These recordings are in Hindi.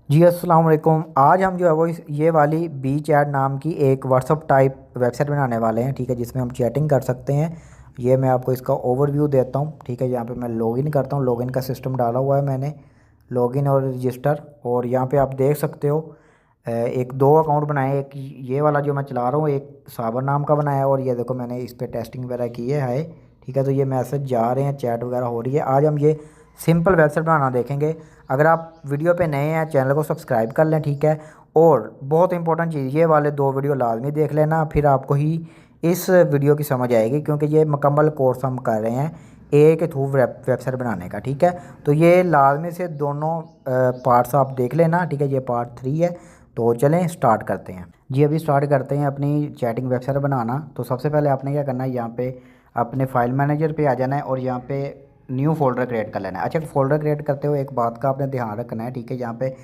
जी अस्सलाम वालेकुम। आज हम जो है वो ये वाली बी चैट नाम की एक व्हाट्सअप टाइप वेबसाइट बनाने वाले हैं, ठीक है, जिसमें हम चैटिंग कर सकते हैं। ये मैं आपको इसका ओवरव्यू देता हूँ, ठीक है। यहाँ पे मैं लॉगिन करता हूँ, लॉगिन का सिस्टम डाला हुआ है मैंने, लॉगिन और रजिस्टर। और यहाँ पे आप देख सकते हो एक दो अकाउंट बनाए, एक ये वाला जो मैं चला रहा हूँ, एक साबर नाम का बनाया है, और ये देखो मैंने इस पर टेस्टिंग वगैरह की है, ठीक है। तो ये मैसेज जा रहे हैं, चैट वगैरह हो रही है। आज हम ये सिंपल वेबसाइट बनाना देखेंगे। अगर आप वीडियो पे नए हैं, चैनल को सब्सक्राइब कर लें, ठीक है। और बहुत इंपॉर्टेंट चीज़, ये वाले दो वीडियो लाजमी देख लेना, फिर आपको ही इस वीडियो की समझ आएगी, क्योंकि ये मुकम्मल कोर्स हम कर रहे हैं ए के थ्रू वेबसाइट बनाने का, ठीक है। तो ये लाजमी से दोनों पार्ट्स आप देख लेना, ठीक है। ये पार्ट 3 है। तो चलें स्टार्ट करते हैं जी। अभी स्टार्ट करते हैं अपनी चैटिंग वेबसाइट बनाना। तो सबसे पहले आपने क्या करना है, यहाँ पे अपने फाइल मैनेजर पे आ जाना है और यहाँ पे न्यू फोल्डर क्रिएट कर लेना है। अच्छा, फोल्डर क्रिएट करते हुए एक बात का आपने ध्यान रखना है, ठीक है। यहाँ पे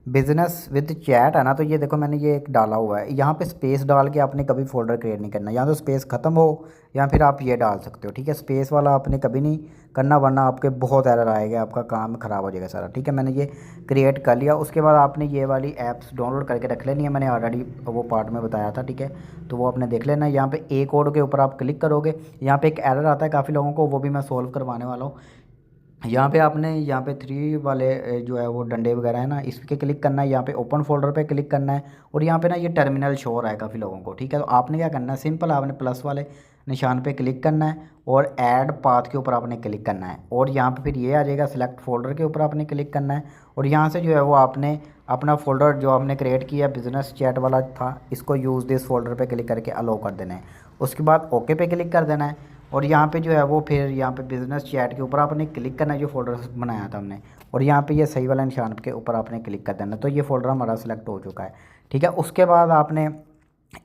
बिजनेस विद चैट है ना, तो ये देखो मैंने ये एक डाला हुआ है, यहाँ पे स्पेस डाल के आपने कभी फोल्डर क्रिएट नहीं करना। या तो स्पेस ख़त्म हो या फिर आप ये डाल सकते हो, ठीक है। स्पेस वाला आपने कभी नहीं करना, वरना आपके बहुत एरर आएगा, आपका काम ख़राब हो जाएगा सारा, ठीक है। मैंने ये क्रिएट कर लिया। उसके बाद आपने ये वाली ऐप्स डाउनलोड करके रख लेनी है, मैंने ऑलरेडी वो पार्ट में बताया था, ठीक है। तो वो आपने देख लेना है। यहाँ पे ए कोड के ऊपर आप क्लिक करोगे, यहाँ पे एक एरर आता है काफ़ी लोगों को, वो भी मैं सोल्व करवाने वाला हूँ। यहाँ पे आपने यहाँ पे 3 वाले जो है वो डंडे वगैरह है ना, इस पे क्लिक करना है। यहाँ पे ओपन फोल्डर पे क्लिक करना है और यहाँ पे ना ये टर्मिनल शो हो रहा है काफ़ी लोगों को, ठीक है। तो आपने क्या करना है, सिंपल आपने प्लस वाले निशान पे क्लिक करना है और ऐड पाथ के ऊपर आपने क्लिक करना है। और यहाँ पे फिर ये आ जाएगा, सिलेक्ट फोल्डर के ऊपर आपने क्लिक करना है। और यहाँ से जो है वो आपने अपना फोल्डर जो आपने क्रिएट किया बिजनेस चैट वाला था, इसको यूज़ दिस फोल्डर पे क्लिक करके अलो कर देना है। उसके बाद ओके पे क्लिक कर देना है। और यहाँ पे जो है वो फिर यहाँ पे बिज़नेस चैट के ऊपर आपने क्लिक करना है, जो फोल्डर बनाया था हमने। और यहाँ पे ये सही वाला निशान के ऊपर आपने क्लिक कर देना, तो ये फोल्डर हमारा सेलेक्ट हो चुका है, ठीक है। उसके बाद आपने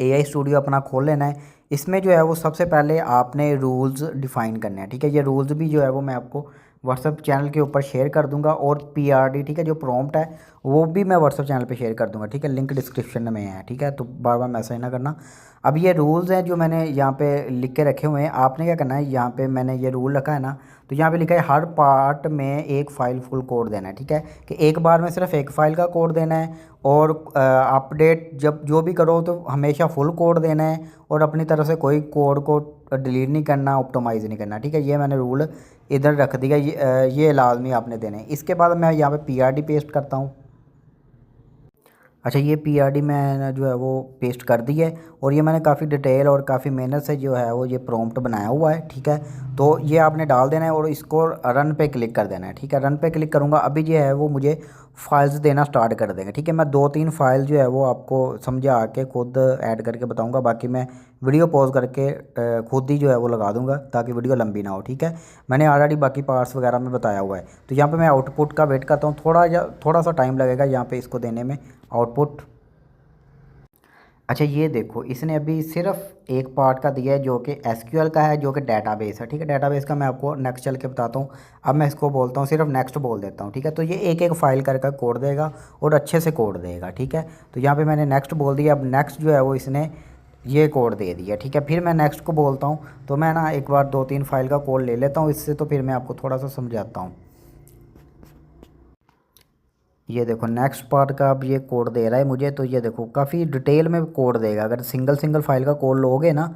एआई स्टूडियो अपना खोल लेना है। इसमें जो है वो सबसे पहले आपने रूल्स डिफ़ाइन करने हैं, ठीक है। ये रूल्स भी जो है वो मैं आपको व्हाट्सअप चैनल के ऊपर शेयर कर दूंगा, और पीआरडी, ठीक है, जो प्रॉम्प्ट है वो भी मैं व्हाट्सअप चैनल पे शेयर कर दूंगा, ठीक है। लिंक डिस्क्रिप्शन में है, ठीक है। तो बार बार मैसेज ना करना। अब ये रूल्स हैं जो मैंने यहाँ पे लिख के रखे हुए हैं। आपने क्या करना है, यहाँ पे मैंने ये रूल रखा है ना, तो यहाँ पे लिखा है हर पार्ट में एक फ़ाइल फुल कोड देना है, ठीक है। कि एक बार में सिर्फ एक फ़ाइल का कोड देना है। और अपडेट जब जो भी करो तो हमेशा फुल कोड देना है, और अपनी तरफ से कोई कोड को डिलीट नहीं करना, ऑप्टिमाइज़ नहीं करना, ठीक है। ये मैंने रूल इधर रख दिया, ये लाजमी आपने देने हैं। इसके बाद मैं यहाँ पे पीआरडी पेस्ट करता हूँ। अच्छा, ये पीआरडी मैंने जो है वो पेस्ट कर दी है, और ये मैंने काफ़ी डिटेल और काफ़ी मेहनत से जो है वो ये प्रॉम्प्ट बनाया हुआ है, ठीक है। तो ये आपने डाल देना है और इसको रन पे क्लिक कर देना है, ठीक है। रन पे क्लिक करूँगा, अभी जो है वो मुझे फाइल्स देना स्टार्ट कर देंगे, ठीक है। मैं 2-3 फाइल जो है वो आपको समझा के खुद ऐड करके बताऊँगा, बाकी मैं वीडियो पॉज करके खुद ही जो है वो लगा दूँगा, ताकि वीडियो लंबी ना हो, ठीक है। मैंने ऑलरेडी बाकी पार्ट्स वगैरह में बताया हुआ है। तो यहाँ पे मैं आउटपुट का वेट करता हूँ, थोड़ा सा टाइम लगेगा यहाँ पे इसको देने में, आउटपुट। अच्छा, ये देखो इसने अभी सिर्फ एक पार्ट का दिया है जो कि एसक्यूएल का है, जो कि डेटाबेस है, ठीक है। डेटाबेस का मैं आपको नेक्स्ट चल के बताता हूँ। अब मैं इसको बोलता हूँ, सिर्फ नेक्स्ट बोल देता हूँ, ठीक है। तो ये एक एक फाइल करके कोड देगा और अच्छे से कोड देगा, ठीक है। तो यहाँ पे मैंने नेक्स्ट बोल दिया। अब नेक्स्ट जो है वो इसने ये कोड दे दिया, ठीक है। फिर मैं नेक्स्ट को बोलता हूँ। तो मैं ना एक बार 2-3 फाइल का कोड ले लेता हूँ इससे, तो फिर मैं आपको थोड़ा सा समझाता हूँ। ये देखो नेक्स्ट पार्ट का अब ये कोड दे रहा है मुझे, तो ये देखो काफ़ी डिटेल में कोड देगा। अगर सिंगल सिंगल फाइल का कोड लोगे ना,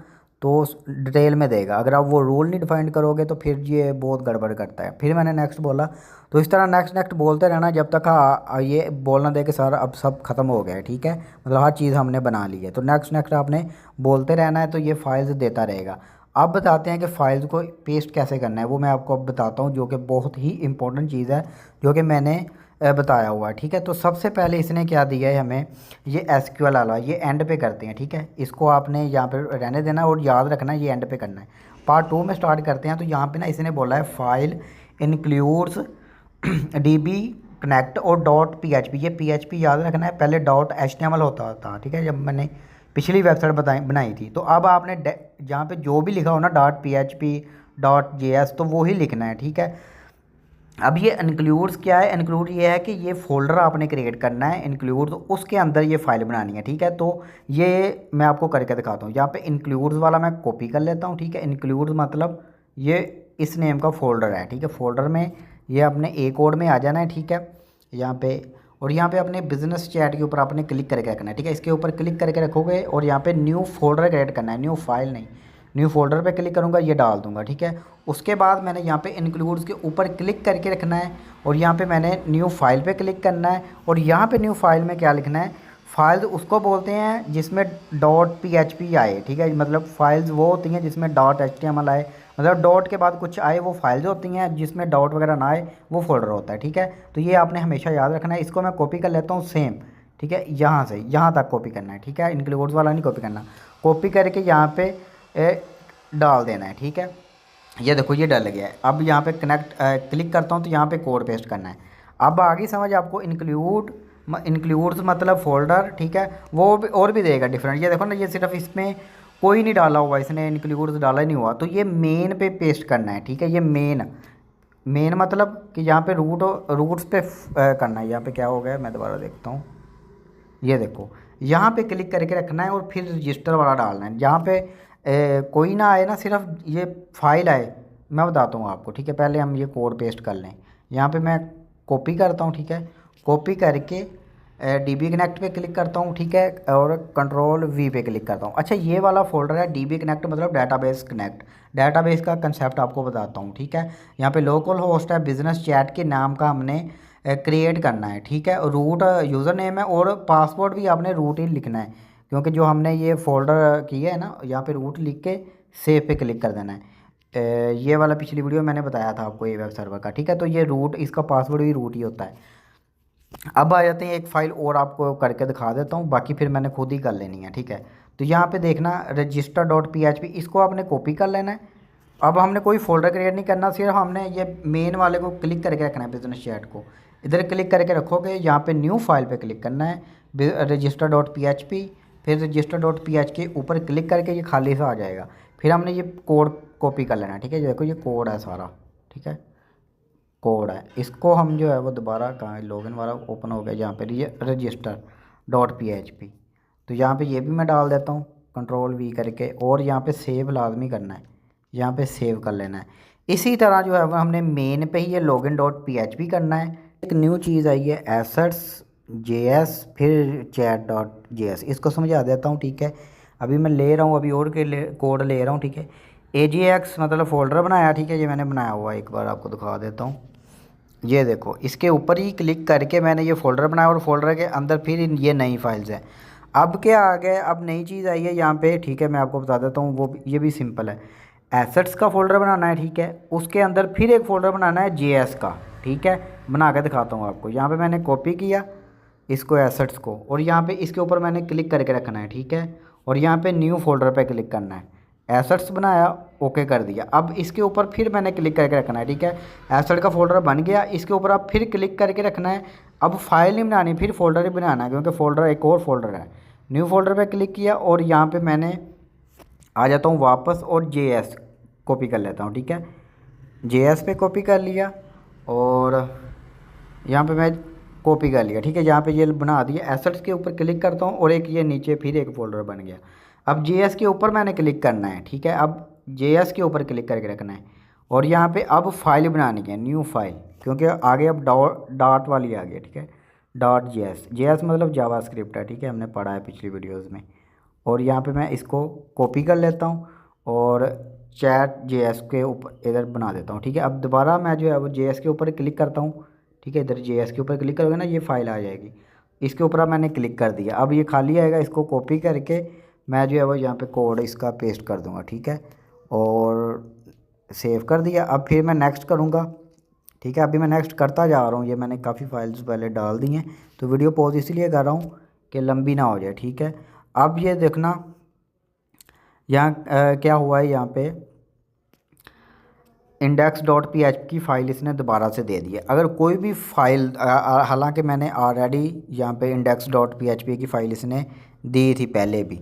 तो डिटेल में देगा। अगर आप वो रूल नहीं डिफाइन करोगे तो फिर ये बहुत गड़बड़ करता है। फिर मैंने नेक्स्ट बोला, तो इस तरह नेक्स्ट नेक्स्ट बोलते रहना जब तक ये बोलना दे कि सारा अब सब ख़त्म हो गया है, ठीक है। मतलब हर चीज़ हमने बना ली है। तो नेक्स्ट नेक्स्ट आपने बोलते रहना है, तो ये फाइल्स देता रहेगा। अब बताते हैं कि फ़ाइल्स को पेस्ट कैसे करना है, वो मैं आपको अब बताता हूँ, जो कि बहुत ही इंपॉर्टेंट चीज़ है, जो कि मैंने बताया हुआ है, ठीक है। तो सबसे पहले इसने क्या दिया है हमें, ये एसक्यूएल वाला, ये एंड पे करते हैं, ठीक है। इसको आपने यहाँ पे रहने देना और याद रखना है ये एंड पे करना है। पार्ट 2 में स्टार्ट करते हैं। तो यहाँ पे ना इसने बोला है फाइल इंक्लूड्स डीबी कनेक्ट और डॉट पीएचपी। ये पीएचपी याद रखना है, पहले डॉट एचटीएमएल होता था, ठीक है, जब मैंने पिछली वेबसाइट बनाई थी। तो अब आपने जहाँ पे जो भी लिखा हो ना, डॉट पीएचपी डॉट जेएस, तो वो ही लिखना है, ठीक है। अब ये इंक्लूड्स क्या है, इंक्लूड ये है कि ये फोल्डर आपने क्रिएट करना है इंक्लूड, तो उसके अंदर ये फाइल बनानी है, ठीक है। तो ये मैं आपको करके दिखाता हूँ। यहाँ पे इंक्लूड्स वाला मैं कॉपी कर लेता हूँ, ठीक है। इंक्लूड्स मतलब ये इस नेम का फोल्डर है, ठीक है। फोल्डर में ये अपने ए कोड में आ जाना है, ठीक है, यहाँ पे। और यहाँ पे अपने बिजनेस चैट के ऊपर आपने क्लिक करके रखना है, ठीक है। इसके ऊपर क्लिक करके रखोगे और यहाँ पे न्यू फोल्डर क्रिएट करना है, न्यू फाइल नहीं, न्यू फोल्डर पे क्लिक करूँगा, ये डाल दूँगा, ठीक है। उसके बाद मैंने यहाँ पे इंक्लूड्स के ऊपर क्लिक करके रखना है और यहाँ पे मैंने न्यू फाइल पे क्लिक करना है और यहाँ पे न्यू फाइल में क्या लिखना है, फाइल्स उसको बोलते हैं जिसमें .php आए, ठीक है। मतलब फाइल्स वो होती हैं जिसमें .html आए, मतलब डॉट के बाद कुछ आए, वो फाइल्स होती हैं। जिसमें डॉट वगैरह ना आए वो फोल्डर होता है, ठीक है। तो ये आपने हमेशा याद रखना है। इसको मैं कॉपी कर लेता हूँ सेम, ठीक है, यहाँ से यहाँ तक कॉपी करना है, ठीक है। इंक्लूड्स वाला नहीं कॉपी करना, कॉपी करके यहाँ पे डाल देना है, ठीक है। ये देखो ये डल गया है। अब यहाँ पे कनेक्ट क्लिक करता हूँ तो यहाँ पे कोड पेस्ट करना है। अब आगे समझ आपको, इंक्लूड्स मतलब फोल्डर, ठीक है। वो भी और भी देगा डिफरेंट। ये देखो ना, ये सिर्फ इसमें कोई नहीं डाला हुआ, इसने इंक्लूड्स डाला ही नहीं हुआ, तो ये मेन पे पेस्ट करना है, ठीक है। ये मेन मतलब कि यहाँ पे रूट्स पे करना है। यहाँ पे क्या हो गया, मैं दोबारा देखता हूँ, ये देखो यहाँ पे क्लिक करके रखना है और फिर रजिस्टर वाला डालना है। यहाँ पे कोई ना आए ना, सिर्फ ये फाइल आए, मैं बताता हूँ आपको, ठीक है। पहले हम ये कोड पेस्ट कर लें। यहाँ पे मैं कॉपी करता हूँ, ठीक है। कॉपी करके DB कनेक्ट पे क्लिक करता हूँ, ठीक है, और कंट्रोल V पे क्लिक करता हूँ। अच्छा, ये वाला फोल्डर है DB कनेक्ट, मतलब डाटाबेस कनेक्ट। डाटाबेस का कंसेप्ट आपको बताता हूँ, ठीक है। यहाँ पे लोकल होस्ट है, बिजनेस चैट के नाम का हमने क्रिएट करना है, ठीक है। रूट यूज़र नेम है और पासवर्ड भी आपने रूट ही लिखना है, क्योंकि जो हमने ये फोल्डर किया है ना, यहाँ पे रूट लिख के सेव पे क्लिक कर देना है। ये वाला पिछली वीडियो मैंने बताया था आपको, ये वेब सर्वर का, ठीक है। तो ये रूट, इसका पासवर्ड भी रूट ही होता है। अब आ जाते हैं, एक फ़ाइल और आपको करके दिखा देता हूँ, बाकी फिर मैंने खुद ही कर लेनी है, ठीक है। तो यहाँ पे देखना register.php, इसको आपने कॉपी कर लेना है। अब हमने कोई फोल्डर क्रिएट नहीं करना, सिर्फ हमने ये मेन वाले को क्लिक करके रखना है, बिजनेस चैट को इधर क्लिक करके रखोगे। यहाँ पे न्यू फाइल पे क्लिक करना है, register.php, फिर register.php के ऊपर क्लिक करके ये खाली सा आ जाएगा। फिर हमने ये कोड कॉपी कर लेना है, ठीक है। देखो ये कोड है सारा, ठीक है, कोड है। इसको हम जो है वो दोबारा कहाँ, लॉगिन वाला ओपन हो गया, यहाँ पे register.php, तो यहाँ पे ये भी मैं डाल देता हूँ कंट्रोल V करके, और यहाँ पे सेव लाजमी करना है, यहाँ पे सेव कर लेना है। इसी तरह जो है वो हमने मेन पे ही ये login.php करना है। एक न्यू चीज़ आई है assets.js, फिर chat.js, इसको समझा देता हूँ, ठीक है। अभी मैं ले रहा हूँ, अभी और के कोड ले रहा हूँ, ठीक है। AJX मतलब फ़ोल्डर बनाया, ठीक है, ये मैंने बनाया हुआ है, एक बार आपको दिखा देता हूँ। ये देखो, इसके ऊपर ही क्लिक करके मैंने ये फ़ोल्डर बनाया और फोल्डर के अंदर फिर ये नई फाइल्स हैं। अब क्या आ गया, अब नई चीज़ आई है यहाँ पे, ठीक है, मैं आपको बता देता हूँ। वो ये भी सिंपल है, एसेट्स का फ़ोल्डर बनाना है, ठीक है। उसके अंदर फिर एक फ़ोल्डर बनाना है JS का, ठीक है। बना के दिखाता हूँ आपको। यहाँ पर मैंने कॉपी किया इसको, एसेट्स को, और यहाँ पर इसके ऊपर मैंने क्लिक करके रखना है, ठीक है। और यहाँ पर न्यू फोल्डर पर क्लिक करना है, एसेट्स बनाया, ओके कर दिया। अब इसके ऊपर फिर मैंने क्लिक करके रखना है, ठीक है। एसेट का फोल्डर बन गया, इसके ऊपर आप फिर क्लिक करके रखना है। अब फाइल नहीं बनानी, फिर फोल्डर ही बनाना है, क्योंकि फोल्डर एक और फोल्डर है। न्यू फोल्डर पे क्लिक किया और यहाँ पे मैंने आ जाता हूँ वापस, और JS कॉपी कर लेता हूँ, ठीक है। JS पे कॉपी कर लिया और यहाँ पे मैं कॉपी कर लिया, ठीक है। यहाँ पे ये बना दिया। एसेट्स के ऊपर क्लिक करता हूँ और एक ये नीचे फिर एक फ़ोल्डर बन गया। अब JS के ऊपर मैंने क्लिक करना है, ठीक है। अब JS के ऊपर क्लिक करके रखना है और यहाँ पे अब फाइल बनानी है, न्यू फाइल, क्योंकि आगे अब डॉट वाली आ गई, ठीक है। .js मतलब जावास्क्रिप्ट है, ठीक है, हमने पढ़ा है पिछली वीडियोज़ में। और यहाँ पे मैं इसको कॉपी कर लेता हूँ और chat.js के ऊपर इधर बना देता हूँ, ठीक है। अब दोबारा मैं जो है वो JS के ऊपर क्लिक करता हूँ, ठीक है। इधर JS के ऊपर क्लिक करोगे ना, ये फाइल आ जाएगी। इसके ऊपर अब मैंने क्लिक कर दिया, अब ये खाली आएगा। इसको कॉपी करके मैं जो है वो यहाँ पे कोड इसका पेस्ट कर दूँगा, ठीक है, और सेव कर दिया। अब फिर मैं नेक्स्ट करूँगा, ठीक है। अभी मैं नेक्स्ट करता जा रहा हूँ। ये मैंने काफ़ी फाइल्स पहले डाल दी हैं, तो वीडियो पॉज इसलिए कर रहा हूँ कि लंबी ना हो जाए, ठीक है। अब ये देखना यहाँ क्या हुआ है, यहाँ पे index.php की फ़ाइल इसने दोबारा से दे दी है। अगर कोई भी फ़ाइल, हालांकि मैंने ऑलरेडी यहाँ पे index.php की फ़ाइल इसने दी थी पहले भी,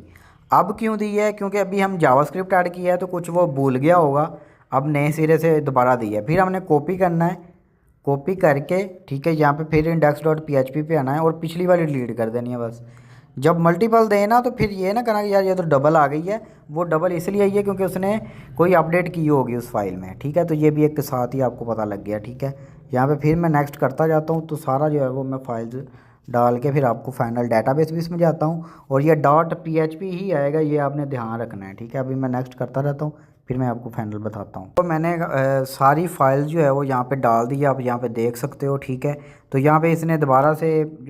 अब क्यों दी है, क्योंकि अभी हम जावास्क्रिप्ट ऐड किया है तो कुछ वो भूल गया होगा, अब नए सिरे से दोबारा दी है। फिर हमने कॉपी करना है, कॉपी करके, ठीक है, यहाँ पे फिर index.php पे आना है और पिछली वाली डिलीट कर देनी है बस। जब मल्टीपल दें ना तो फिर ये ना करना कि यार ये तो डबल आ गई है, वो डबल इसलिए आई है क्योंकि उसने कोई अपडेट की होगी उस फाइल में, ठीक है। तो ये भी एक के साथ ही आपको पता लग गया, ठीक है। यहाँ पे फिर मैं नेक्स्ट करता जाता हूँ, तो सारा जो है वो मैं फाइल्स डाल के फिर आपको फाइनल डेटाबेस भी इसमें जाता हूँ और ये डॉट PHP ही आएगा, ये आपने ध्यान रखना है, ठीक है। अभी मैं नेक्स्ट करता रहता हूँ, फिर मैं आपको फाइनल बताता हूँ। तो मैंने सारी फाइल जो है वो यहाँ पे डाल दी है, आप यहाँ पे देख सकते हो, ठीक है। तो यहाँ पे इसने दोबारा से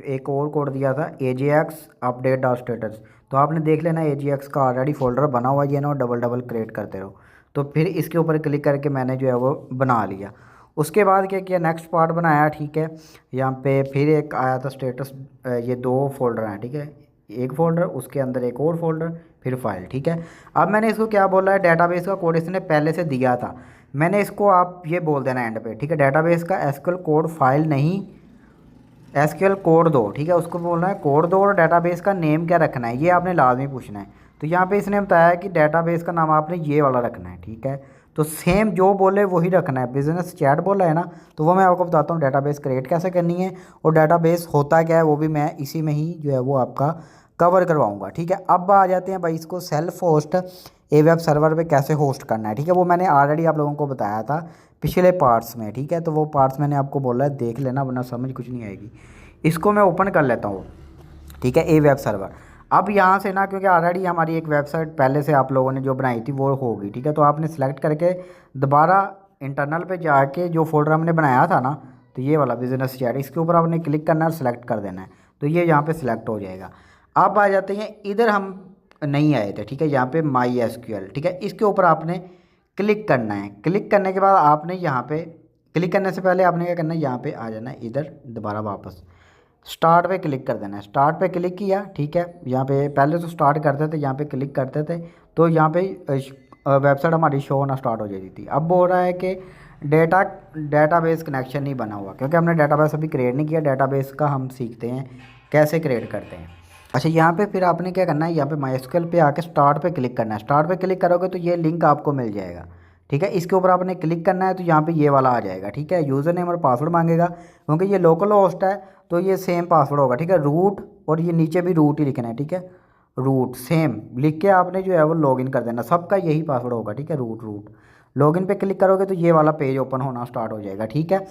एक और कोड दिया था AJAX अपडेट डॉट स्टेटस, तो आपने देख लेना AJAX का ऑलरेडी फोल्डर बना हुआ है, ये ना डबल डबल क्रिएट करते रहो। तो फिर इसके ऊपर क्लिक करके मैंने जो है वो बना लिया। उसके बाद क्या किया, नेक्स्ट पार्ट बनाया, ठीक है। यहाँ पे फिर एक आया था स्टेटस, ये दो फोल्डर हैं, ठीक है। एक फ़ोल्डर, उसके अंदर एक और फोल्डर, फिर फाइल, ठीक है। अब मैंने इसको क्या बोला है, डेटाबेस का कोड इसने पहले से दिया था, मैंने इसको आप ये बोल देना एंड पे, ठीक है। डेटाबेस का एसक्यूएल कोड फाइल नहीं, एसक्यूएल कोड दो, ठीक है। उसको बोलना है कोड दो और डेटाबेस का नेम क्या रखना है, ये आपने लाजमी पूछना है। तो यहाँ पे इसने बताया कि डेटाबेस का नाम आपने ये वाला रखना है, ठीक है। तो सेम जो बोले वही रखना है। बिजनेस चैट बोला है ना, तो वो मैं आपको बताता हूँ डेटाबेस क्रिएट कैसे करनी है और डेटाबेस होता क्या है वो भी मैं इसी में ही जो है वो आपका कवर करवाऊँगा, ठीक है। अब आ जाते हैं भाई इसको self host A web server पे कैसे होस्ट करना है, ठीक है। वो मैंने ऑलरेडी आप लोगों को बताया था पिछले पार्ट्स में, ठीक है। तो वो पार्ट्स मैंने आपको बोला है, देख लेना वरना समझ कुछ नहीं आएगी। इसको मैं ओपन कर लेता हूँ, ठीक है, ए वेब सर्वर। अब यहाँ से ना, क्योंकि ऑलरेडी हमारी एक वेबसाइट पहले से आप लोगों ने जो बनाई थी वो होगी, ठीक है। तो आपने सेलेक्ट करके दोबारा इंटरनल पे जाके जो फोल्डर हमने बनाया था ना, तो ये वाला बिजनेस चैट, इसके ऊपर आपने क्लिक करना है और सेलेक्ट कर देना है, तो ये यहाँ पे सिलेक्ट हो जाएगा। अब आ जाते हैं इधर, हम नहीं आए थे, ठीक है, यहाँ पे MySQL, ठीक है। इसके ऊपर आपने क्लिक करना है। क्लिक करने के बाद आपने यहाँ पे, क्लिक करने से पहले आपने क्या करना है, यहाँ पे आ जाना है, इधर दोबारा वापस स्टार्ट पे क्लिक कर देना है। स्टार्ट पे क्लिक किया, ठीक है। यहाँ पे पहले तो स्टार्ट करते थे, यहाँ पे क्लिक करते थे तो यहाँ पे वेबसाइट हमारी शो होना स्टार्ट हो जाती थी। अब बोल रहा है कि डेटाबेस कनेक्शन नहीं बना हुआ, क्योंकि हमने डेटाबेस अभी क्रिएट नहीं किया। डेटाबेस का हम सीखते हैं कैसे क्रिएट करते हैं। अच्छा, यहाँ पे फिर आपने क्या करना है, यहाँ पे MySQL पे आके स्टार्ट पे क्लिक करना है। स्टार्ट पे क्लिक करोगे तो ये लिंक आपको मिल जाएगा, ठीक है। इसके ऊपर आपने क्लिक करना है तो यहाँ पे ये वाला आ जाएगा, ठीक है। यूज़र नेम और पासवर्ड मांगेगा, क्योंकि ये लोकल होस्ट है तो ये सेम पासवर्ड होगा, ठीक है। रूट, और ये नीचे भी रूट ही लिखना है, ठीक है। रूट सेम लिख के आपने जो है वो लॉगिन कर देना, सबका यही पासवर्ड होगा, ठीक है। रूट रूट लॉगिन पे क्लिक करोगे तो ये वाला पेज ओपन होना स्टार्ट हो जाएगा, ठीक है।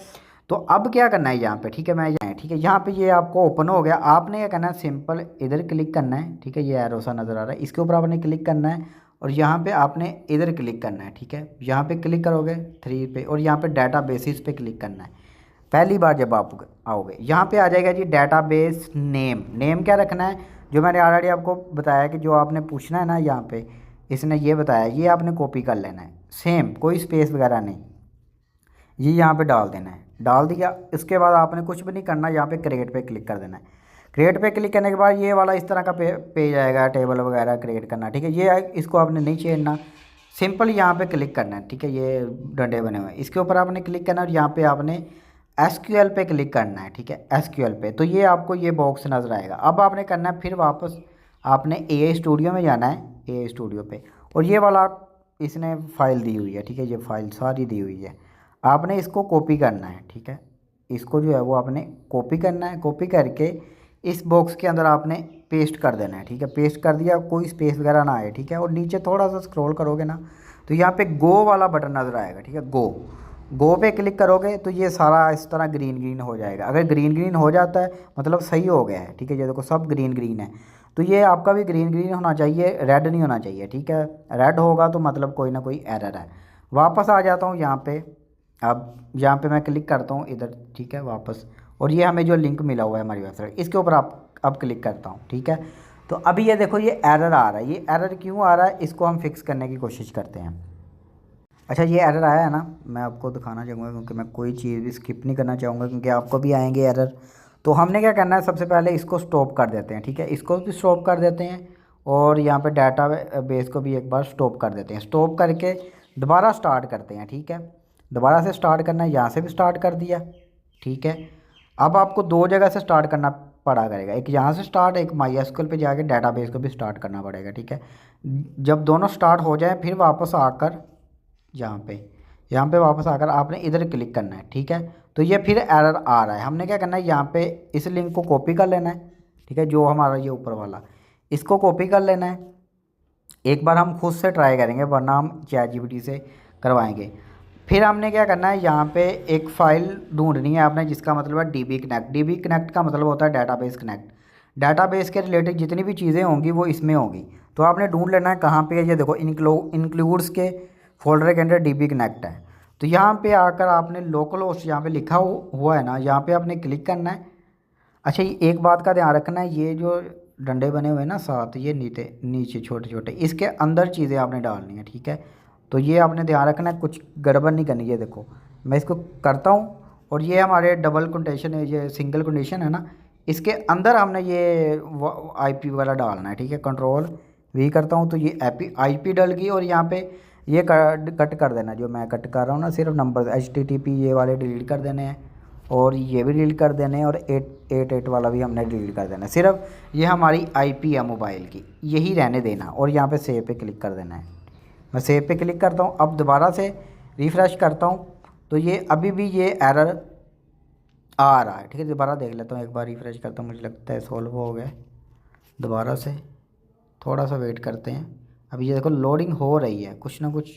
तो अब क्या करना है यहाँ पे, ठीक है, ठीक है, यहाँ पे ये आपको ओपन हो गया। आपने क्या करना है, सिंपल इधर क्लिक करना है, ठीक है। ये एरो सा नज़र आ रहा है, इसके ऊपर आपने क्लिक करना है और यहाँ पे आपने इधर क्लिक करना है, ठीक है। यहाँ पे क्लिक करोगे 3 पे और यहाँ पे डाटा बेसिस पे क्लिक करना है। पहली बार जब आप आओगे यहाँ पे आ जाएगा जी डेटाबेस नेम। नेम क्या रखना है, जो मैंने ऑलरेडी आपको बताया कि जो आपने पूछना है ना, यहाँ पे इसने ये बताया, ये आपने कॉपी कर लेना है, सेम, कोई स्पेस वगैरह नहीं, ये यहाँ पे डाल देना है। डाल दिया, इसके बाद आपने कुछ भी नहीं करना, यहाँ पे क्रिएट पे क्लिक कर देना है। क्रिएट पे क्लिक करने के बाद ये वाला इस तरह का पेज आएगा, टेबल वगैरह क्रिएट करना, ठीक है। ये इसको आपने नहीं छेड़ना, सिंपल यहाँ पे क्लिक करना है, ठीक है। ये डंडे बने हुए हैं, इसके ऊपर आपने क्लिक करना है और यहाँ पे आपने SQL पे क्लिक करना है, ठीक है। SQL पे तो ये आपको ये बॉक्स नज़र आएगा। अब आपने करना है, फिर वापस आपने AI स्टूडियो में जाना है, AI स्टूडियो पे, और ये वाला इसने फाइल दी हुई है, ठीक है। ये फाइल सारी दी हुई है, आपने इसको कॉपी करना है, ठीक है। इसको जो है वो आपने कॉपी करना है। कॉपी करके इस बॉक्स के अंदर आपने पेस्ट कर देना है, ठीक है। पेस्ट कर दिया, कोई स्पेस वगैरह ना आए, ठीक है। और नीचे थोड़ा सा स्क्रॉल करोगे ना तो यहाँ पे गो वाला बटन नज़र आएगा, ठीक है। गो पे क्लिक करोगे तो ये सारा इस तरह ग्रीन ग्रीन हो जाएगा। अगर ग्रीन ग्रीन हो जाता है मतलब सही हो गया है, ठीक है। ये देखो सब ग्रीन ग्रीन है, तो ये आपका भी ग्रीन ग्रीन होना चाहिए, रेड नहीं होना चाहिए, ठीक है। रेड होगा तो मतलब कोई ना कोई एरर है। वापस आ जाता हूँ यहाँ पे, अब यहाँ पे मैं क्लिक करता हूँ इधर, ठीक है, वापस, और ये हमें जो लिंक मिला हुआ है हमारी वेबसाइट, इसके ऊपर आप अब क्लिक करता हूँ, ठीक है। तो अभी ये देखो ये एरर आ रहा है। ये एरर क्यों आ रहा है, इसको हम फिक्स करने की कोशिश करते हैं। अच्छा, ये एरर आया है ना, मैं आपको दिखाना चाहूँगा क्योंकि मैं कोई चीज़ भी स्किप नहीं करना चाहूँगा, क्योंकि आपको भी आएंगे एरर। तो हमने क्या करना है, सबसे पहले इसको स्टॉप कर देते हैं, ठीक है। इसको भी स्टॉप कर देते हैं और यहाँ पे डाटा बेस को भी एक बार स्टॉप कर देते हैं। स्टॉप करके दोबारा स्टार्ट करते हैं, ठीक है। दोबारा से स्टार्ट करना है, यहाँ से भी स्टार्ट कर दिया, ठीक है। अब आपको दो जगह से स्टार्ट करना पड़ा करेगा, एक यहाँ से स्टार्ट, एक MySQL पे जाके डेटाबेस को भी स्टार्ट करना पड़ेगा, ठीक है। जब दोनों स्टार्ट हो जाए फिर वापस आकर यहाँ पे वापस आकर आपने इधर क्लिक करना है, ठीक है। तो ये फिर एरर आ रहा है। हमने क्या करना है, यहाँ पे इस लिंक को कॉपी कर लेना है, ठीक है। जो हमारा ये ऊपर वाला, इसको कॉपी कर लेना है। एक बार हम खुद से ट्राई करेंगे, वरना हम ChatGPT से करवाएंगे। फिर हमने क्या करना है, यहाँ पे एक फ़ाइल ढूंढनी है आपने, जिसका मतलब है डीबी कनेक्ट। डीबी कनेक्ट का मतलब होता है डाटाबेस कनेक्ट। डाटाबेस के रिलेटेड जितनी भी चीज़ें होंगी वो इसमें होंगी। तो आपने ढूंढ लेना है कहाँ पे है। ये देखो इंक्लूड्स के फोल्डर के अंदर डीबी कनेक्ट है। तो यहाँ पे आकर आपने लोकल होस्ट यहाँ पे लिखा हुआ है ना, यहाँ पे आपने क्लिक करना है। अच्छा, ये एक बात का ध्यान रखना है, ये जो डंडे बने हुए हैं ना साथ, ये नीचे नीचे छोटे छोटे, इसके अंदर चीज़ें आपने डालनी है, ठीक है। तो ये आपने ध्यान रखना है, कुछ गड़बड़ नहीं करनी है। देखो मैं इसको करता हूँ, और ये हमारे डबल कंडीशन है, ये सिंगल कंडीशन है ना, इसके अंदर हमने ये आईपी वगैरह डालना है, ठीक है। कंट्रोल वी करता हूँ तो ये आईपी डल गई, और यहाँ पे ये कट कर देना, जो मैं कट कर रहा हूँ ना, सिर्फ नंबर HTTP ये वाले डिलीट कर देने हैं, और ये भी डिलीट कर देने हैं, और 888 वाला भी हमने डिलीट कर देना है। सिर्फ ये हमारी आईपी है मोबाइल की, यही रहने देना, और यहाँ पे सेव पे क्लिक कर देना है। मैं सेव पे क्लिक करता हूँ। अब दोबारा से रिफ़्रेश करता हूँ तो ये अभी भी ये एरर आ रहा है, ठीक है। दोबारा देख लेता हूँ, एक बार रिफ़्रेश करता हूँ, मुझे लगता है सॉल्व हो गया। दोबारा से थोड़ा सा वेट करते हैं। अभी ये देखो लोडिंग हो रही है, कुछ ना कुछ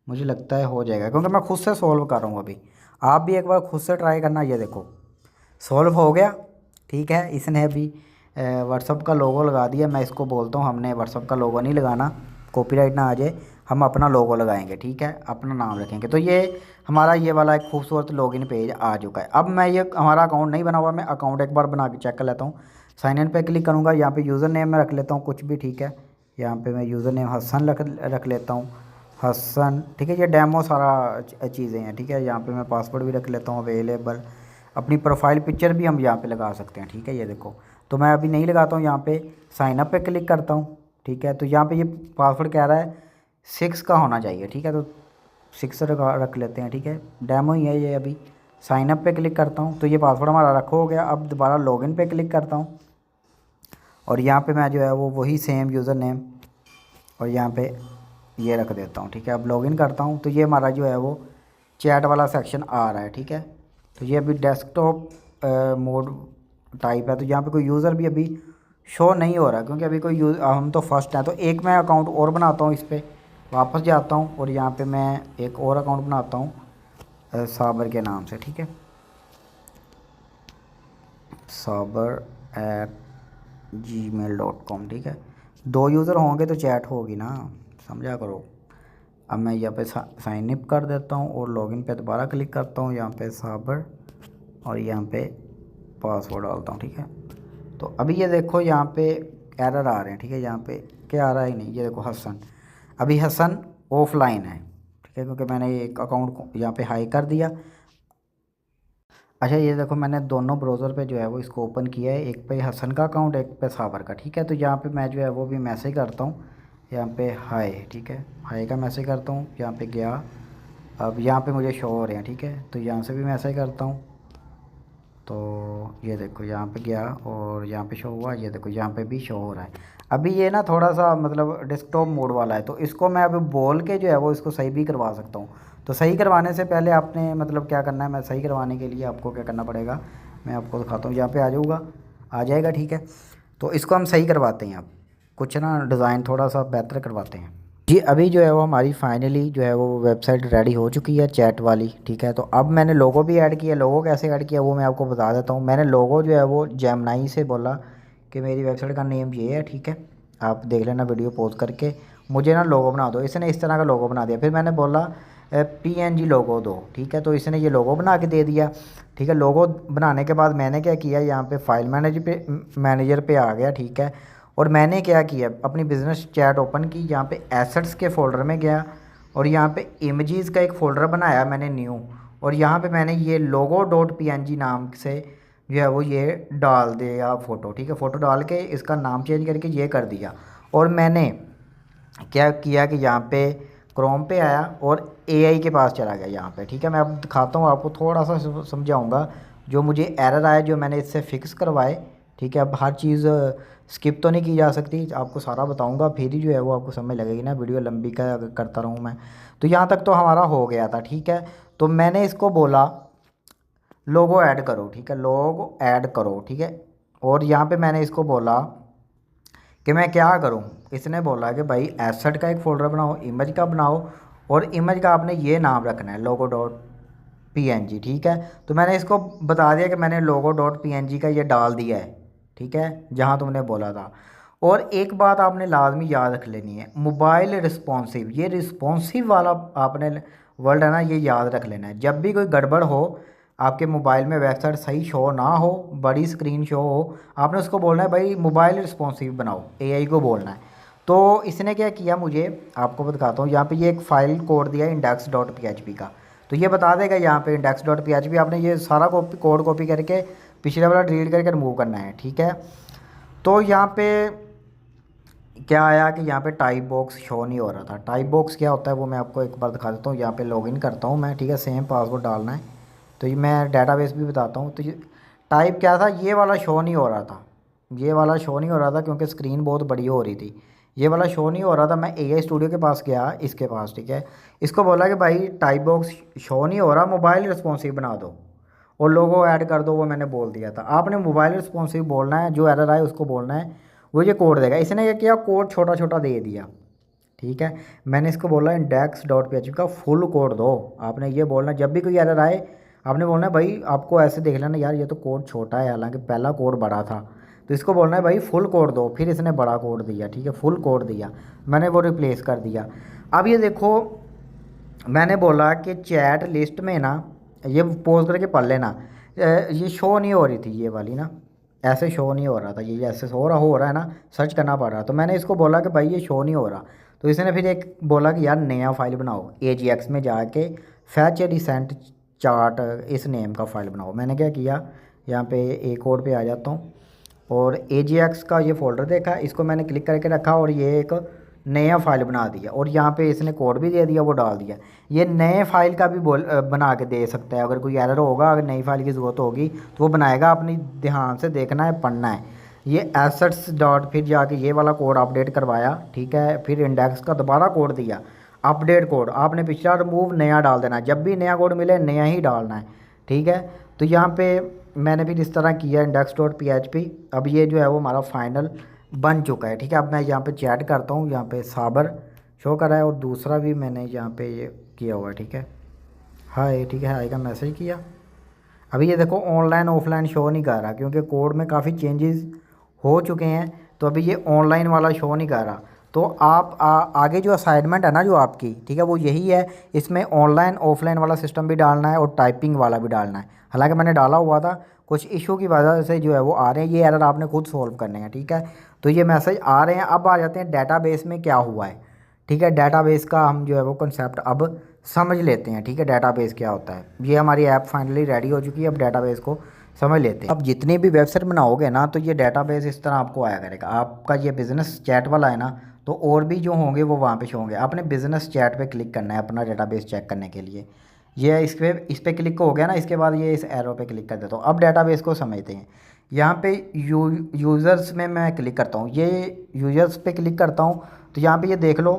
मुझे लगता है हो जाएगा, क्योंकि मैं खुद से सॉल्व कर रहा हूँ अभी। आप भी एक बार खुद से ट्राई करना। ये देखो सॉल्व हो गया, ठीक है। इसने अभी व्हाट्सअप का लोगो लगा दिया। मैं इसको बोलता हूँ हमने व्हाट्सअप का लोगो नहीं लगाना, कॉपीराइट ना आ जाए, हम अपना लोगो लगाएंगे, ठीक है, अपना नाम रखेंगे। तो ये हमारा ये वाला एक खूबसूरत लॉगिन पेज आ चुका है। अब मैं ये हमारा अकाउंट नहीं बना हुआ, मैं अकाउंट एक बार बना के चेक कर लेता हूँ। साइन इन पे क्लिक करूँगा, यहाँ पे यूज़र नेम में रख लेता हूँ कुछ भी, ठीक है। यहाँ पे मैं यूज़र नेम हसन रख लेता हूँ, हसन, ठीक है। ये डेमो सारा चीज़ें हैं, ठीक है। यहाँ पे मैं पासवर्ड भी रख लेता हूँ अवेलेबल। अपनी प्रोफाइल पिक्चर भी हम यहाँ पे लगा सकते हैं, ठीक है। ये देखो, तो मैं अभी नहीं लगाता हूँ, यहाँ पे साइन अप पे क्लिक करता हूँ, ठीक है। तो यहाँ पे ये पासवर्ड कह रहा है 6 का होना चाहिए, ठीक है। तो 6 रख लेते हैं, ठीक है। डेमो ही है ये। अभी साइन अप पे क्लिक करता हूँ तो ये पासवर्ड हमारा रखा हो गया। अब दोबारा लॉगिन पे क्लिक करता हूँ, और यहाँ पे मैं जो है वो वही सेम यूज़र नेम और यहाँ पे ये रख देता हूँ, ठीक है। अब लॉगिन करता हूँ तो ये हमारा जो है वो चैट वाला सेक्शन आ रहा है, ठीक है। तो ये अभी डेस्कटॉप मोड टाइप है, तो यहाँ पे कोई यूज़र भी अभी शो नहीं हो रहा, क्योंकि अभी कोई हम तो फर्स्ट हैं। तो एक मैं अकाउंट और बनाता हूँ, इस पर वापस जाता हूँ, और यहाँ पे मैं एक और अकाउंट बनाता हूँ साबर के नाम से, ठीक है। saber@gmail.com, ठीक है। 2 यूज़र होंगे तो चैट होगी ना, समझा करो। अब मैं यहाँ पे साइन अप कर देता हूँ, और लॉगिन पे दोबारा क्लिक करता हूँ, यहाँ पे साबर, और यहाँ पे पासवर्ड डालता हूँ, ठीक है। तो अभी ये देखो यहाँ पे एरर आ रहे हैं, ठीक है। यहाँ पे क्या आ रहा है नहीं, ये देखो हसन, अभी हसन ऑफलाइन है, ठीक है, क्योंकि मैंने एक अकाउंट को यहाँ पे हाई कर दिया। अच्छा, ये देखो मैंने दोनों ब्राउज़र पे जो है वो इसको ओपन किया है, एक पे हसन का अकाउंट, एक पे साबर का, ठीक है। तो यहाँ पे मैं जो है वो भी मैसेज करता हूँ, यहाँ पे हाय, ठीक है, हाय का मैसेज करता हूँ, यहाँ पे गया। अब यहाँ पे मुझे शो हो रहे हैं, ठीक है। तो यहाँ से भी मैसेज करता हूँ, तो ये देखो यहाँ पे गया, और यहाँ पे शो हुआ, ये देखो यहाँ पे भी शो हो रहा है। अभी ये ना थोड़ा सा मतलब डेस्कटॉप मोड वाला है, तो इसको मैं अभी बोल के जो है वो इसको सही भी करवा सकता हूँ। तो सही करवाने से पहले आपने मतलब क्या करना है, मैं सही करवाने के लिए आपको क्या करना पड़ेगा, मैं आपको दिखाता हूँ। यहाँ पे आ जाएगा, ठीक है। तो इसको हम सही करवाते हैं, अब कुछ ना डिज़ाइन थोड़ा सा बेहतर करवाते हैं जी। अभी जो है वो हमारी फाइनली जो है वो वेबसाइट रेडी हो चुकी है, चैट वाली, ठीक है। तो अब मैंने लोगो भी ऐड किया। लोगो कैसे ऐड किया वो मैं आपको बता देता हूँ। मैंने लोगो जो है वो जेमिनी से बोला कि मेरी वेबसाइट का नेम ये है, ठीक है। आप देख लेना वीडियो पॉज करके, मुझे ना लोगो बना दो। इसने इस तरह का लोगो बना दिया। फिर मैंने बोला PNG लोगो दो, ठीक है। तो इसने ये लोगो बना के दे दिया, ठीक है। लोगो बनाने के बाद मैंने क्या किया, यहाँ पे फाइल मैनेजर पे आ गया, ठीक है। और मैंने क्या किया, अपनी बिज़नेस चैट ओपन की, यहाँ पे एसेट्स के फ़ोल्डर में गया, और यहाँ पे इमेजेस का एक फ़ोल्डर बनाया मैंने न्यू, और यहाँ पे मैंने ये logo.png नाम से जो है वो ये डाल दिया फ़ोटो, ठीक है। फ़ोटो डाल के इसका नाम चेंज करके ये कर दिया। और मैंने क्या किया कि यहाँ पे क्रोम पे आया और AI के पास चला गया यहाँ पे, ठीक है। मैं अब दिखाता हूँ आपको, थोड़ा सा समझाऊँगा जो मुझे एरर आया, जो मैंने इससे फ़िक्स करवाए, ठीक है। अब हर चीज़ स्किप तो नहीं की जा सकती, आपको सारा बताऊंगा, फिर ही जो है वो आपको समझ लगेगी ना। वीडियो लंबी का करता रहूँ मैं। तो यहाँ तक तो हमारा हो गया था, ठीक है। तो मैंने इसको बोला लोगो ऐड करो, ठीक है, लोगो ऐड करो, ठीक है। और यहाँ पे मैंने इसको बोला कि मैं क्या करूँ। इसने बोला कि भाई एसेट का एक फ़ोल्डर बनाओ, इमेज का बनाओ, और इमेज का आपने ये नाम रखना है लोगो डॉट PNG, ठीक है। तो मैंने इसको बता दिया कि मैंने लोगो डॉट PNG का ये डाल दिया है, ठीक है, जहाँ तुमने बोला था। और एक बात आपने लाजमी याद रख लेनी है, मोबाइल रिस्पॉन्सिव, ये रिस्पॉन्सिव वाला आपने वर्ड है ना, ये याद रख लेना है। जब भी कोई गड़बड़ हो, आपके मोबाइल में वेबसाइट सही शो ना हो, बड़ी स्क्रीन शो हो, आपने उसको बोलना है भाई मोबाइल रिस्पॉन्सिव बनाओ, AI को बोलना है। तो इसने क्या किया, मुझे आपको बताता हूँ। यहाँ पे ये एक फ़ाइल कोड दिया है index.php का, तो ये बता देगा यहाँ पे index.php, आपने ये सारा कोड कॉपी करके पिछले वाला डिलीट करके रिमूव करना है, ठीक है। तो यहाँ पे क्या आया कि यहाँ पे टाइप बॉक्स शो नहीं हो रहा था। टाइप बॉक्स क्या होता है वो मैं आपको एक बार दिखा देता हूँ। यहाँ पे लॉगिन करता हूँ मैं, ठीक है, सेम पासवर्ड डालना है। तो ये मैं डेटाबेस भी बताता हूँ। तो ये टाइप क्या था, ये वाला शो नहीं हो रहा था, ये वाला शो नहीं हो रहा था क्योंकि स्क्रीन बहुत बड़ी हो रही थी, ये वाला शो नहीं हो रहा था। मैं AI स्टूडियो के पास गया, इसके पास, ठीक है, इसको बोला कि भाई टाइप बॉक्स शो नहीं हो रहा, मोबाइल रिस्पॉन्सिव बना दो और लोगो ऐड कर दो। वो मैंने बोल दिया था। आपने मोबाइल रिस्पॉन्सिव बोलना है, जो एरर आए उसको बोलना है, वो ये कोड देगा। इसने क्या किया, कोड छोटा छोटा दे दिया, ठीक है। मैंने इसको बोला index.php का फुल कोड दो। आपने ये बोलना, जब भी कोई एरर आए आपने बोलना है भाई आपको ऐसे देख लेना यार ये तो कोड छोटा है, हालांकि पहला कोड बड़ा था। तो इसको बोलना है भाई फुल कोड दो। फिर इसने बड़ा कोड दिया, ठीक है, फुल कोड दिया, मैंने वो रिप्लेस कर दिया। अब ये देखो, मैंने बोला कि चैट लिस्ट में ना, ये पोज करके पढ़ लेना, ये शो नहीं हो रही थी, ये वाली ना ऐसे शो नहीं हो रहा था, ये ऐसे हो रहा है ना, सर्च करना पड़ रहा। तो मैंने इसको बोला कि भाई ये शो नहीं हो रहा। तो इसने फिर एक बोला कि यार नया फाइल बनाओ, AJX में जाके फैच ए रिसेंट चार्ट इस नेम का फ़ाइल बनाओ। मैंने क्या किया, यहाँ पे एक और पे आ जाता हूँ और AJX का ये फ़ोल्डर देखा, इसको मैंने क्लिक करके रखा और ये एक नया फ़ाइल बना दिया। और यहाँ पे इसने कोड भी दे दिया, वो डाल दिया। ये नए फाइल का भी बना के दे सकता है। अगर कोई एरर होगा, अगर नई फाइल की ज़रूरत होगी तो वो बनाएगा। अपनी ध्यान से देखना है, पढ़ना है। ये एसेट्स डॉट, फिर जाके ये वाला कोड अपडेट करवाया, ठीक है। फिर इंडेक्स का दोबारा कोड दिया, अपडेट कोड, आपने पिछला रिमूव, नया डाल देना है। जब भी नया कोड मिले नया ही डालना है, ठीक है। तो यहाँ पे मैंने फिर इस तरह किया index.php। अब ये जो है वो हमारा फाइनल बन चुका है, ठीक है। अब मैं यहाँ पे चैट करता हूँ, यहाँ पे साबर शो कर रहा है और दूसरा भी मैंने यहाँ पे ये किया हुआ है, ठीक है, हाय, ठीक है, हाय का मैसेज किया। अभी ये देखो ऑनलाइन ऑफलाइन शो नहीं कर रहा क्योंकि कोड में काफ़ी चेंजेस हो चुके हैं। तो अभी ये ऑनलाइन वाला शो नहीं कर रहा। तो आप आगे जो असाइनमेंट है ना जो आपकी, ठीक है, वो यही है। इसमें ऑनलाइन ऑफलाइन वाला सिस्टम भी डालना है और टाइपिंग वाला भी डालना है। हालांकि मैंने डाला हुआ था, कुछ इशू की वजह से जो है वो आ रहे हैं। ये एरर आपने खुद सॉल्व करने हैं, ठीक है। तो ये मैसेज आ रहे हैं। अब आ जाते हैं डेटाबेस में क्या हुआ है, ठीक है। डेटाबेस का हम जो है वो कंसेप्ट अब समझ लेते हैं, ठीक है। डेटाबेस क्या होता है, ये हमारी ऐप फाइनली रेडी हो चुकी है। अब डेटाबेस को समझ लेते हैं। अब जितनी भी वेबसाइट बनाओगे ना, तो ये डेटाबेस इस तरह आपको आया करेगा। आपका ये बिज़नेस चैट वाला है ना, तो और भी जो होंगे वो वहाँ पे शो होंगे। आपने बिज़नेस चैट पे क्लिक करना है अपना डेटाबेस चेक करने के लिए। ये इस पे क्लिक हो गया ना, इसके बाद ये इस एरो पे क्लिक कर देता हूँ। अब डेटाबेस को समझते हैं। यहाँ पे यूज़र्स में मैं क्लिक करता हूँ, ये यूज़र्स पे क्लिक करता हूँ। तो यहाँ पे ये देख लो,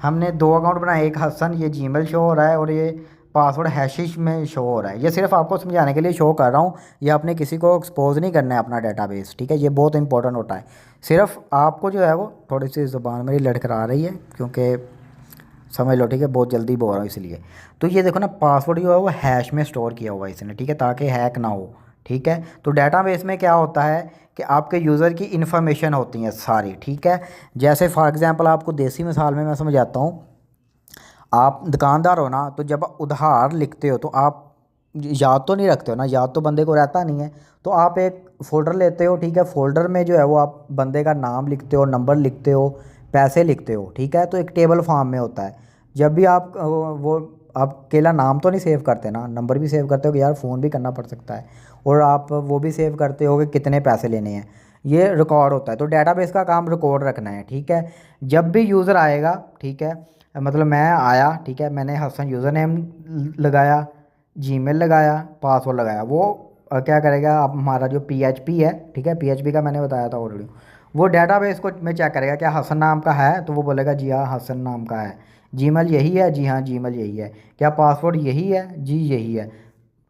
हमने 2 अकाउंट बनाए, एक हसन, ये जीमेल शो हो रहा है और ये पासवर्ड हैशिश में शो हो रहा है। ये सिर्फ आपको समझाने के लिए शो कर रहा हूँ। ये आपने किसी को एक्सपोज नहीं करना है अपना डेटाबेस, ठीक है। ये बहुत इंपॉर्टेंट होता है। सिर्फ आपको जो है वो थोड़ी सी ज़ुबान मेरी लड़खड़ा रही है क्योंकि समझ लो, ठीक है, बहुत जल्दी बोल रहा हूँ इसलिए। तो ये देखो ना, पासवर्ड जो है वो हैश में स्टोर किया हुआ है इसने, ठीक है, ताकि हैक ना हो, ठीक है। तो डेटाबेस में क्या होता है कि आपके यूज़र की इन्फॉर्मेशन होती है सारी, ठीक है। जैसे फॉर एग्जांपल आपको देसी मिसाल में मैं समझाता हूँ। आप दुकानदार हो ना, तो जब उधार लिखते हो तो आप याद तो नहीं रखते हो ना, याद तो बंदे को रहता नहीं है। तो आप एक फ़ोल्डर लेते हो, ठीक है। फ़ोल्डर में जो है वो आप बंदे का नाम लिखते हो, नंबर लिखते हो, पैसे लिखते हो, ठीक है। तो एक टेबल फॉर्म में होता है। जब भी आप वो आप अकेला नाम तो नहीं सेव करते ना, नंबर भी सेव करते हो कि यार फ़ोन भी करना पड़ सकता है, और आप वो भी सेव करते हो कि कितने पैसे लेने हैं। ये रिकॉर्ड होता है। तो डेटाबेस का काम रिकॉर्ड रखना है, ठीक है। जब भी यूज़र आएगा, ठीक है, मतलब मैं आया, ठीक है, मैंने हसन यूज़र नेम लगाया, जीमेल लगाया, पासवर्ड लगाया, वो क्या करेगा, अब हमारा जो PHP है, ठीक है, PHP का मैंने बताया था ऑलरेडी, वो डेटाबेस को में चेक करेगा क्या हसन नाम का है, तो वो बोलेगा जी हाँ हसन नाम का है। जीमेल यही है, जी हाँ जीमेल यही है। क्या पासवर्ड यही है, जी यही है।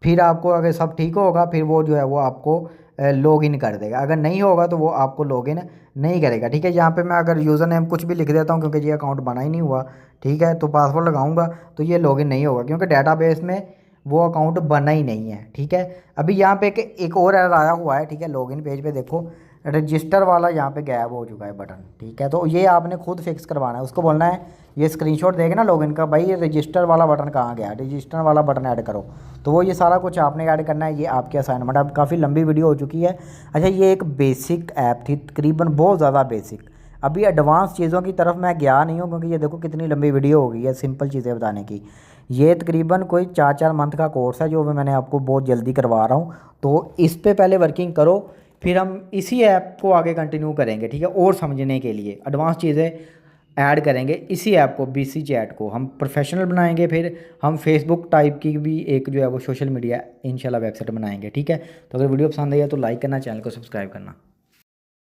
फिर आपको अगर सब ठीक होगा, फिर वो जो है वो आपको लॉगिन कर देगा। अगर नहीं होगा तो वो आपको लॉगिन नहीं करेगा, ठीक है। यहाँ पे मैं अगर यूज़र नेम कुछ भी लिख देता हूँ, क्योंकि ये अकाउंट बना ही नहीं हुआ, ठीक है, तो पासवर्ड लगाऊंगा तो ये लॉगिन नहीं होगा, क्योंकि डेटाबेस में वो अकाउंट बना ही नहीं है, ठीक है। अभी यहाँ पे एक और एरर आया हुआ है, ठीक है। लॉगिन पेज पे देखो रजिस्टर वाला यहाँ पे गायब हो चुका है बटन, ठीक है। तो ये आपने खुद फिक्स करवाना है, उसको बोलना है ये स्क्रीनशॉट देखे ना लॉगिन का, भाई ये रजिस्टर वाला बटन कहाँ गया, रजिस्टर वाला बटन ऐड करो। तो वो ये सारा कुछ आपने ऐड करना है। ये आपकी असाइनमेंट। अब काफ़ी लंबी वीडियो हो चुकी है। अच्छा, ये एक बेसिक ऐप थी, तकरीबन बहुत ज़्यादा बेसिक। अभी एडवांस चीज़ों की तरफ मैं गया नहीं हूँ, क्योंकि ये देखो कितनी लंबी वीडियो हो गई है सिंपल चीज़ें बताने की। ये तकरीबन कोई 4 मंथ का कोर्स है जो मैंने आपको बहुत जल्दी करवा रहा हूँ। तो इस पे पहले वर्किंग करो, फिर हम इसी ऐप को आगे कंटिन्यू करेंगे, ठीक है। और समझने के लिए एडवांस चीज़ें ऐड करेंगे इसी ऐप को, बीसी चैट को हम प्रोफेशनल बनाएंगे। फिर हम फेसबुक टाइप की भी एक जो है वो सोशल मीडिया इंशाल्लाह वेबसाइट बनाएंगे, ठीक है। तो अगर वीडियो पसंद आई है तो लाइक करना, चैनल को सब्सक्राइब करना।